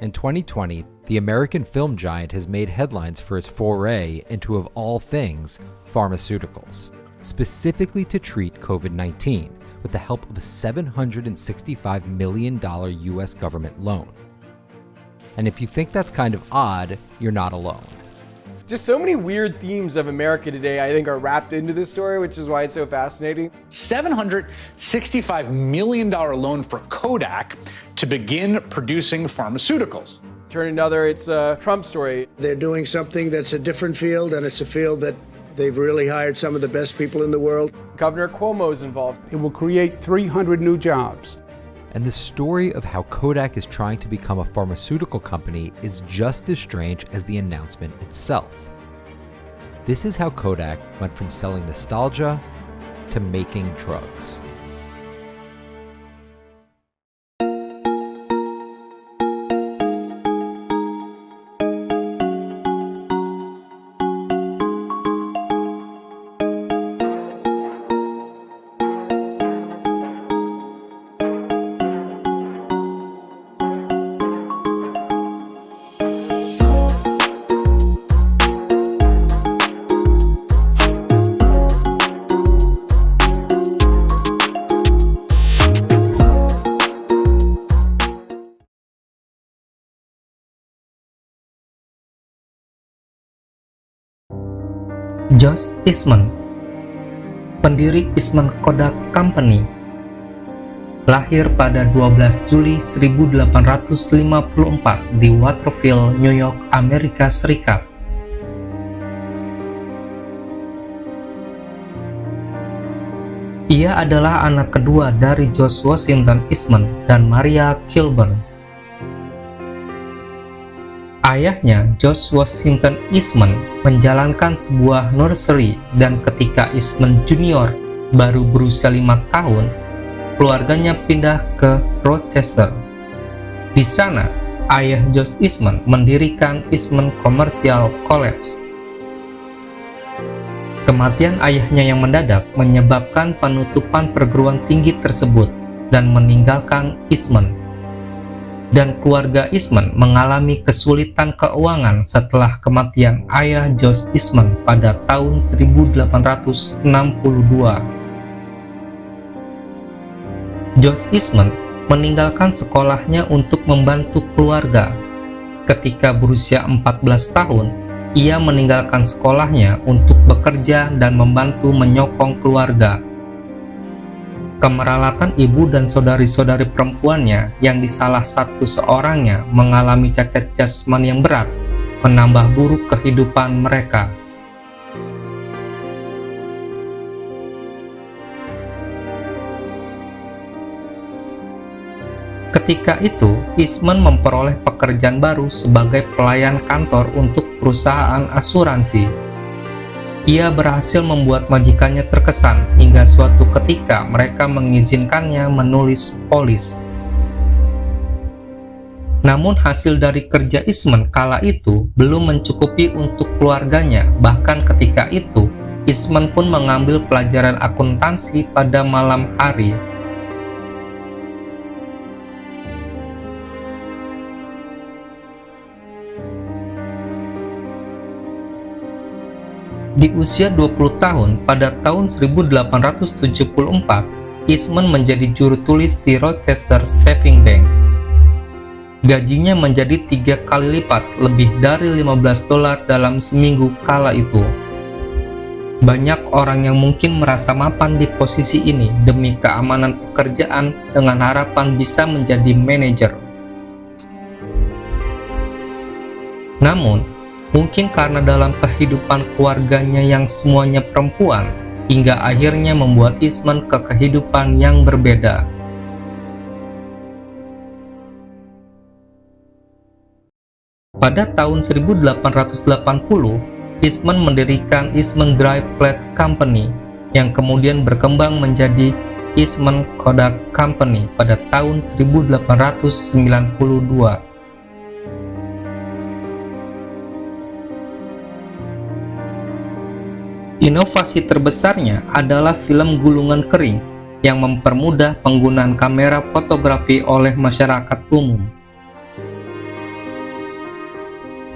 In 2020, the American film giant has made headlines for its foray into, of all things, pharmaceuticals, specifically to treat COVID-19 with the help of a $765 million US government loan. And if you think that's kind of odd, you're not alone. Just so many weird themes of America today, I think, are wrapped into this story, which is why it's so fascinating. $765 million loan for Kodak to begin producing pharmaceuticals. Turn another, it's a Trump story. They're doing something that's a different field, and it's a field that they've really hired some of the best people in the world. Governor Cuomo's involved. It will create 300 new jobs. And the story of how Kodak is trying to become a pharmaceutical company is just as strange as the announcement itself. This is how Kodak went from selling nostalgia to making drugs. Josh Eastman, pendiri Eastman Kodak Company, lahir pada 12 Juli 1854 di Waterville, New York, Amerika Serikat. Ia adalah anak kedua dari George Washington Eastman dan Maria Kilburn. Ayahnya, George Washington Eastman, menjalankan sebuah nursery, dan ketika Eastman Jr. baru berusia 5 tahun, keluarganya pindah ke Rochester. Di sana, ayah George Eastman mendirikan Eastman Commercial College. Kematian ayahnya yang mendadak menyebabkan penutupan perguruan tinggi tersebut dan meninggalkan Eastman. Dan keluarga Eastman mengalami kesulitan keuangan setelah kematian ayah George Eastman pada tahun 1862. George Eastman meninggalkan sekolahnya untuk membantu keluarga. Ketika berusia 14 tahun, ia meninggalkan sekolahnya untuk bekerja dan membantu menyokong keluarga. Kemeralatan ibu dan saudari-saudari perempuannya yang di salah satu seorangnya mengalami cacat jasmani yang berat menambah buruk kehidupan mereka. Ketika itu, Eastman memperoleh pekerjaan baru sebagai pelayan kantor untuk perusahaan asuransi. Ia berhasil membuat majikannya terkesan hingga suatu ketika mereka mengizinkannya menulis polis. Namun hasil dari kerja Eastman kala itu belum mencukupi untuk keluarganya. Bahkan ketika itu, Eastman pun mengambil pelajaran akuntansi pada malam hari. Di usia 20 tahun, pada tahun 1874, Eastman menjadi juru tulis di Rochester Savings Bank. Gajinya menjadi 3 kali lipat, lebih dari $15 dalam seminggu kala itu. Banyak orang yang mungkin merasa mapan di posisi ini demi keamanan pekerjaan dengan harapan bisa menjadi manajer. Namun, mungkin karena dalam kehidupan keluarganya yang semuanya perempuan, hingga akhirnya membuat Eastman ke kehidupan yang berbeda. Pada tahun 1880, Eastman mendirikan Eastman Dry Plate Company, yang kemudian berkembang menjadi Eastman Kodak Company pada tahun 1892. Inovasi terbesarnya adalah film gulungan kering yang mempermudah penggunaan kamera fotografi oleh masyarakat umum.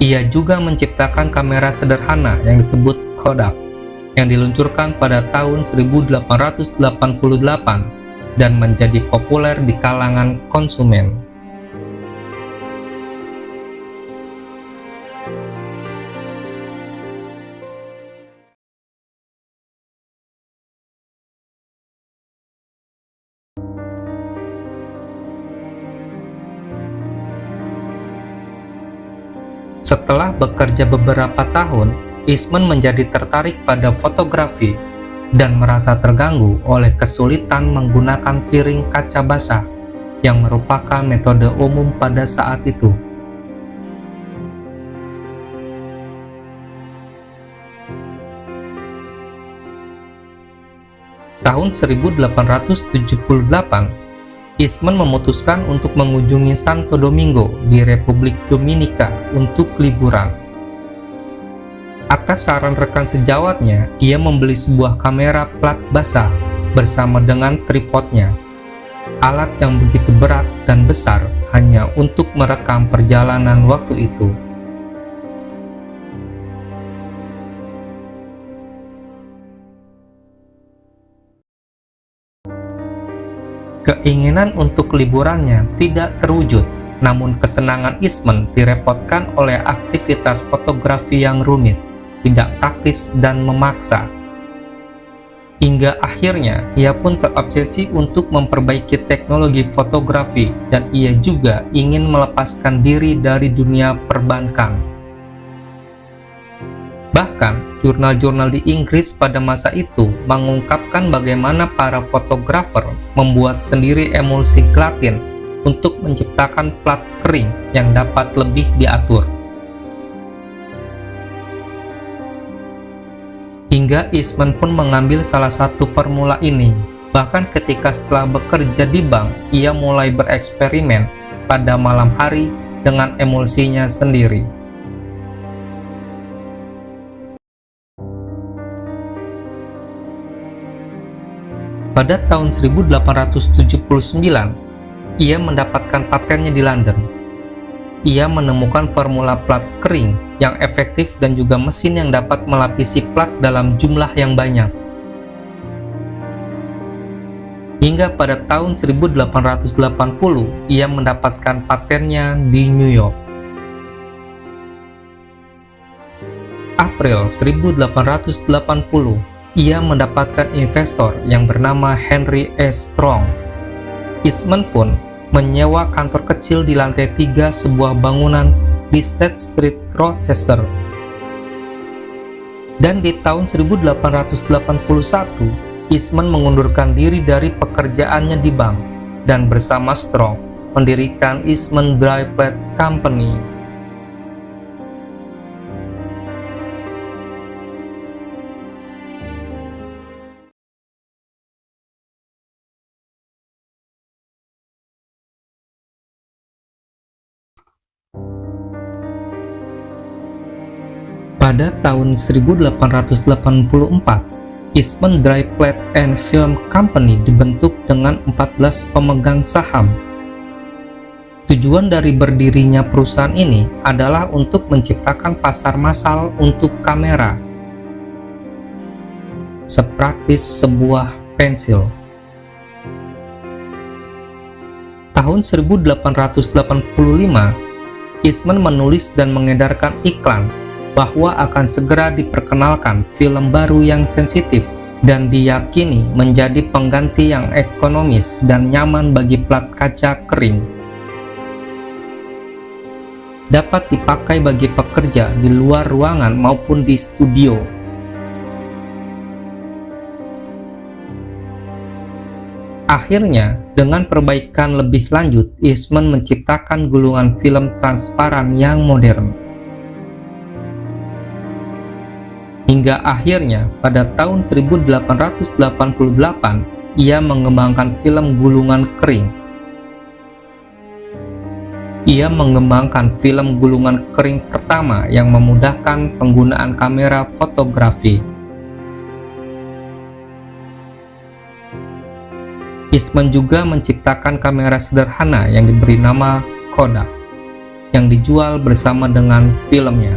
Ia juga menciptakan kamera sederhana yang disebut Kodak, yang diluncurkan pada tahun 1888 dan menjadi populer di kalangan konsumen. Setelah bekerja beberapa tahun, Eastman menjadi tertarik pada fotografi dan merasa terganggu oleh kesulitan menggunakan piring kaca basah yang merupakan metode umum pada saat itu. Tahun 1878, Eastman memutuskan untuk mengunjungi Santo Domingo di Republik Dominika untuk liburan. Atas saran rekan sejawatnya, ia membeli sebuah kamera plat basah bersama dengan tripodnya, alat yang begitu berat dan besar hanya untuk merekam perjalanan waktu itu. Keinginan untuk liburannya tidak terwujud, namun kesenangan Eastman direpotkan oleh aktivitas fotografi yang rumit, tidak praktis dan memaksa. Hingga akhirnya ia pun terobsesi untuk memperbaiki teknologi fotografi dan ia juga ingin melepaskan diri dari dunia perbankan. Bahkan, jurnal-jurnal di Inggris pada masa itu mengungkapkan bagaimana para fotografer membuat sendiri emulsi gelatin untuk menciptakan plat kering yang dapat lebih diatur. Hingga Eastman pun mengambil salah satu formula ini. Bahkan ketika setelah bekerja di bank, ia mulai bereksperimen pada malam hari dengan emulsinya sendiri. Pada tahun 1879, ia mendapatkan patennya di London. Ia menemukan formula plat kering yang efektif dan juga mesin yang dapat melapisi plat dalam jumlah yang banyak. Hingga pada tahun 1880, ia mendapatkan patennya di New York. April 1880, ia mendapatkan investor yang bernama Henry S. Strong. Eastman pun menyewa kantor kecil di lantai 3 sebuah bangunan di State Street, Rochester. Dan di tahun 1881, Eastman mengundurkan diri dari pekerjaannya di bank dan bersama Strong mendirikan Eastman Dry Plate Company. Pada tahun 1884, Eastman Dry Plate and Film Company dibentuk dengan 14 pemegang saham. Tujuan dari berdirinya perusahaan ini adalah untuk menciptakan pasar massal untuk kamera, sepraktis sebuah pensil. Tahun 1885, Eastman menulis dan mengedarkan iklan bahwa akan segera diperkenalkan film baru yang sensitif dan diyakini menjadi pengganti yang ekonomis dan nyaman bagi plat kaca kering. Dapat dipakai bagi pekerja di luar ruangan maupun di studio. Akhirnya, dengan perbaikan lebih lanjut, Eastman menciptakan gulungan film transparan yang modern. Hingga akhirnya pada tahun 1888 ia mengembangkan film gulungan kering. Ia mengembangkan film gulungan kering pertama yang memudahkan penggunaan kamera fotografi. Eastman juga menciptakan kamera sederhana yang diberi nama Kodak. yang dijual bersama dengan filmnya.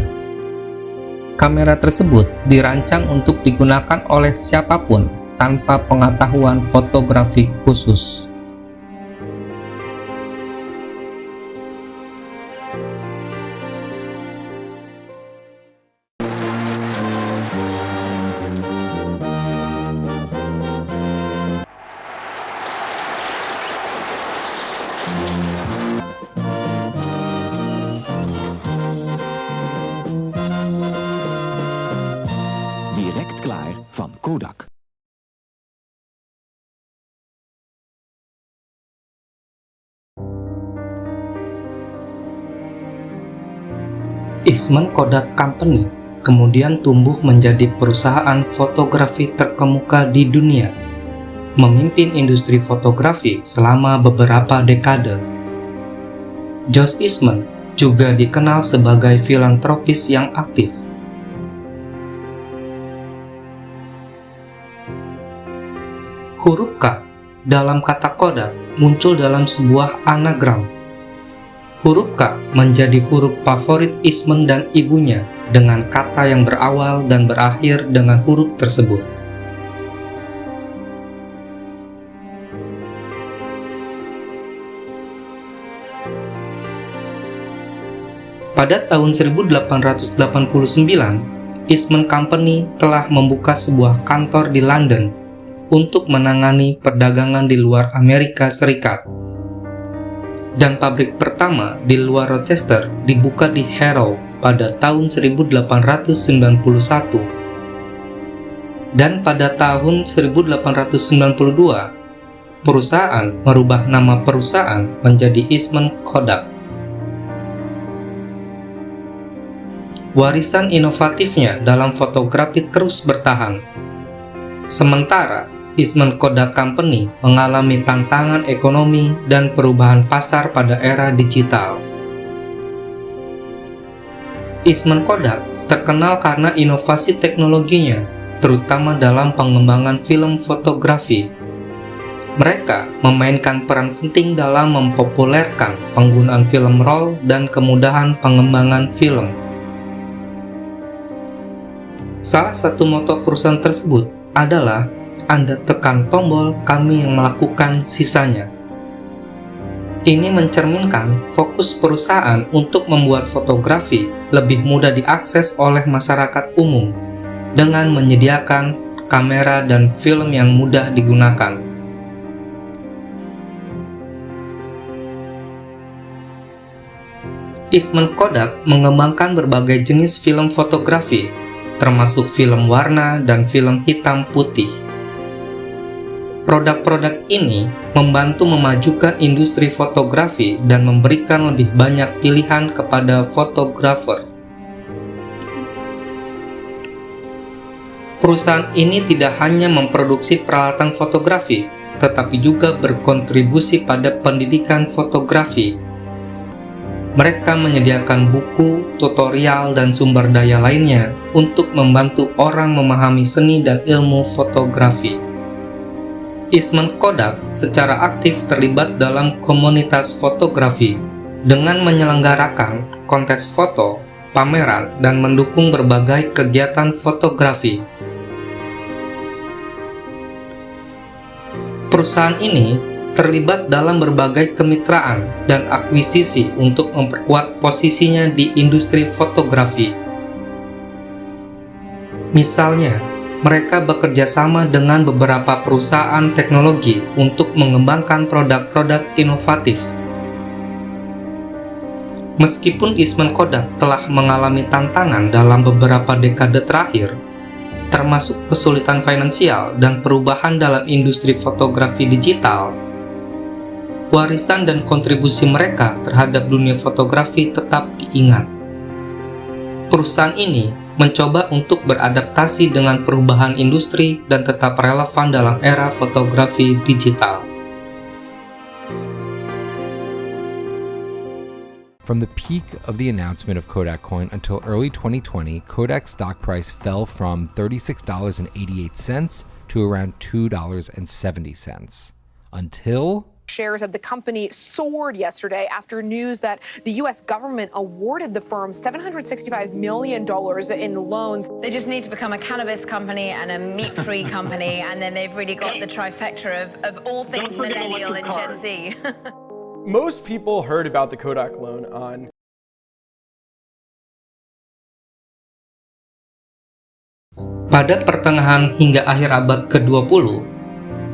Kamera tersebut dirancang untuk digunakan oleh siapapun tanpa pengetahuan fotografi khusus. Direct klaar van Kodak. Eastman Kodak Company kemudian tumbuh menjadi perusahaan fotografi terkemuka di dunia, memimpin industri fotografi selama beberapa dekade. Josh Eastman juga dikenal sebagai filantropis yang aktif. Huruf K dalam kata Kodak muncul dalam sebuah anagram. Huruf K menjadi huruf favorit Eastman dan ibunya dengan kata yang berawal dan berakhir dengan huruf tersebut. Pada tahun 1889, Eastman Company telah membuka sebuah kantor di London untuk menangani perdagangan di luar Amerika Serikat. Dan pabrik pertama di luar Rochester dibuka di Harrow pada tahun 1891. Dan pada tahun 1892, perusahaan merubah nama perusahaan menjadi Eastman Kodak. Warisan inovatifnya dalam fotografi terus bertahan. Sementara Eastman Kodak Company mengalami tantangan ekonomi dan perubahan pasar pada era digital. Eastman Kodak terkenal karena inovasi teknologinya, terutama dalam pengembangan film fotografi. Mereka memainkan peran penting dalam mempopulerkan penggunaan film roll dan kemudahan pengembangan film. Salah satu moto perusahaan tersebut adalah Anda tekan tombol, kami yang melakukan sisanya. Ini mencerminkan fokus perusahaan untuk membuat fotografi lebih mudah diakses oleh masyarakat umum dengan menyediakan kamera dan film yang mudah digunakan. Eastman Kodak mengembangkan berbagai jenis film fotografi, termasuk film warna dan film hitam putih. Produk-produk ini membantu memajukan industri fotografi dan memberikan lebih banyak pilihan kepada fotografer. Perusahaan ini tidak hanya memproduksi peralatan fotografi, tetapi juga berkontribusi pada pendidikan fotografi. Mereka menyediakan buku, tutorial, dan sumber daya lainnya untuk membantu orang memahami seni dan ilmu fotografi. Eastman Kodak secara aktif terlibat dalam komunitas fotografi dengan menyelenggarakan kontes foto, pameran, dan mendukung berbagai kegiatan fotografi. Perusahaan ini terlibat dalam berbagai kemitraan dan akuisisi untuk memperkuat posisinya di industri fotografi. Misalnya, mereka bekerja sama dengan beberapa perusahaan teknologi untuk mengembangkan produk-produk inovatif. Meskipun Eastman Kodak telah mengalami tantangan dalam beberapa dekade terakhir, termasuk kesulitan finansial dan perubahan dalam industri fotografi digital, warisan dan kontribusi mereka terhadap dunia fotografi tetap diingat. Perusahaan ini mencoba untuk beradaptasi dengan perubahan industri dan tetap relevan dalam era fotografi digital. From the peak of the announcement of Kodak Coin until early 2020, Kodak's stock price fell from $36.88 to around $2.70. Until Shares of the company soared yesterday after news that the U.S. government awarded the firm $765 million in loans. They just need to become a cannabis company and a meat-free company, and then they've really got the trifecta of all things millennial and Gen Z. Most people heard about the Kodak loan on Pada pertengahan hingga akhir abad ke-20,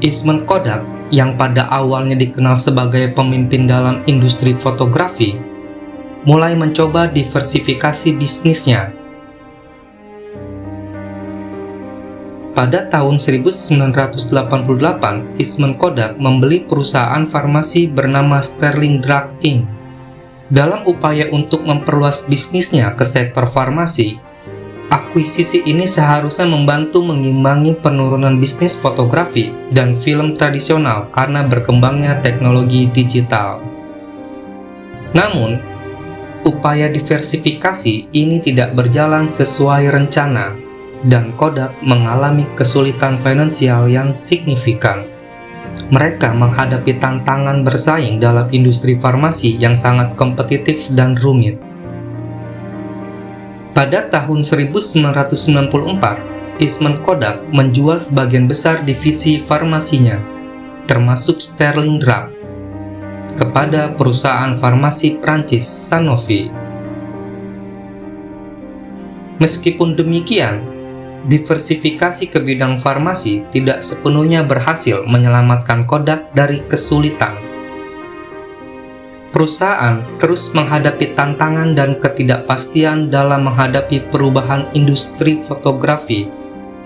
Eastman Kodak yang pada awalnya dikenal sebagai pemimpin dalam industri fotografi, mulai mencoba diversifikasi bisnisnya. Pada tahun 1988, Eastman Kodak membeli perusahaan farmasi bernama Sterling Drug Inc. Dalam upaya untuk memperluas bisnisnya ke sektor farmasi, akuisisi ini seharusnya membantu mengimbangi penurunan bisnis fotografi dan film tradisional karena berkembangnya teknologi digital. Namun, upaya diversifikasi ini tidak berjalan sesuai rencana, dan Kodak mengalami kesulitan finansial yang signifikan. Mereka menghadapi tantangan bersaing dalam industri farmasi yang sangat kompetitif dan rumit. Pada tahun 1994, Eastman Kodak menjual sebagian besar divisi farmasinya, termasuk Sterling Drug, kepada perusahaan farmasi Prancis Sanofi. Meskipun demikian, diversifikasi ke bidang farmasi tidak sepenuhnya berhasil menyelamatkan Kodak dari kesulitan. Perusahaan terus menghadapi tantangan dan ketidakpastian dalam menghadapi perubahan industri fotografi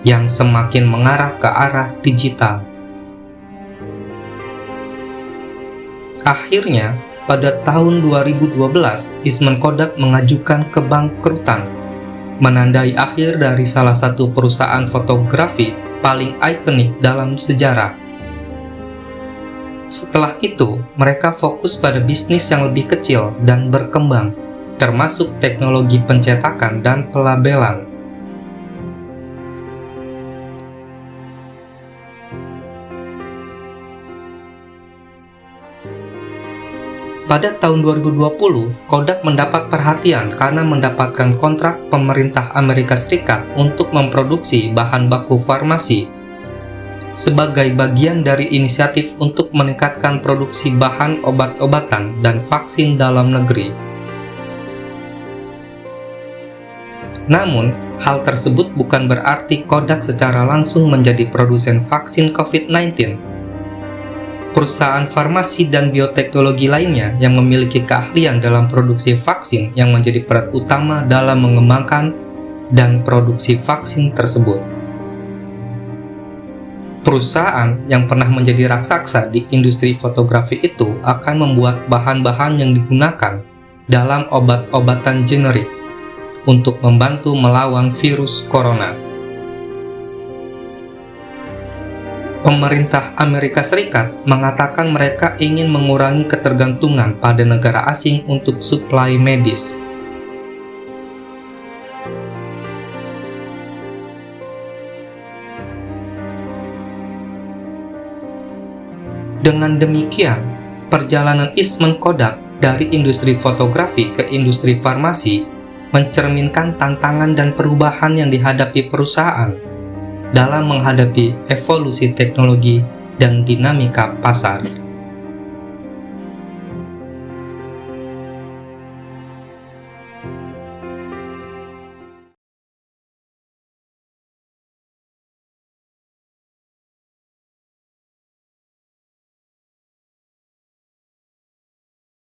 yang semakin mengarah ke arah digital. Akhirnya, pada tahun 2012, Eastman Kodak mengajukan kebangkrutan, menandai akhir dari salah satu perusahaan fotografi paling ikonik dalam sejarah. Setelah itu, mereka fokus pada bisnis yang lebih kecil dan berkembang, termasuk teknologi pencetakan dan pelabelan. Pada tahun 2020, Kodak mendapat perhatian karena mendapatkan kontrak pemerintah Amerika Serikat untuk memproduksi bahan baku farmasi sebagai bagian dari inisiatif untuk meningkatkan produksi bahan obat-obatan dan vaksin dalam negeri. Namun, hal tersebut bukan berarti Kodak secara langsung menjadi produsen vaksin COVID-19. Perusahaan farmasi dan bioteknologi lainnya yang memiliki keahlian dalam produksi vaksin yang menjadi peran utama dalam mengembangkan dan produksi vaksin tersebut. Perusahaan yang pernah menjadi raksasa di industri fotografi itu akan membuat bahan-bahan yang digunakan dalam obat-obatan generik untuk membantu melawan virus corona. Pemerintah Amerika Serikat mengatakan mereka ingin mengurangi ketergantungan pada negara asing untuk suplai medis. Dengan demikian, perjalanan Eastman Kodak dari industri fotografi ke industri farmasi mencerminkan tantangan dan perubahan yang dihadapi perusahaan dalam menghadapi evolusi teknologi dan dinamika pasar.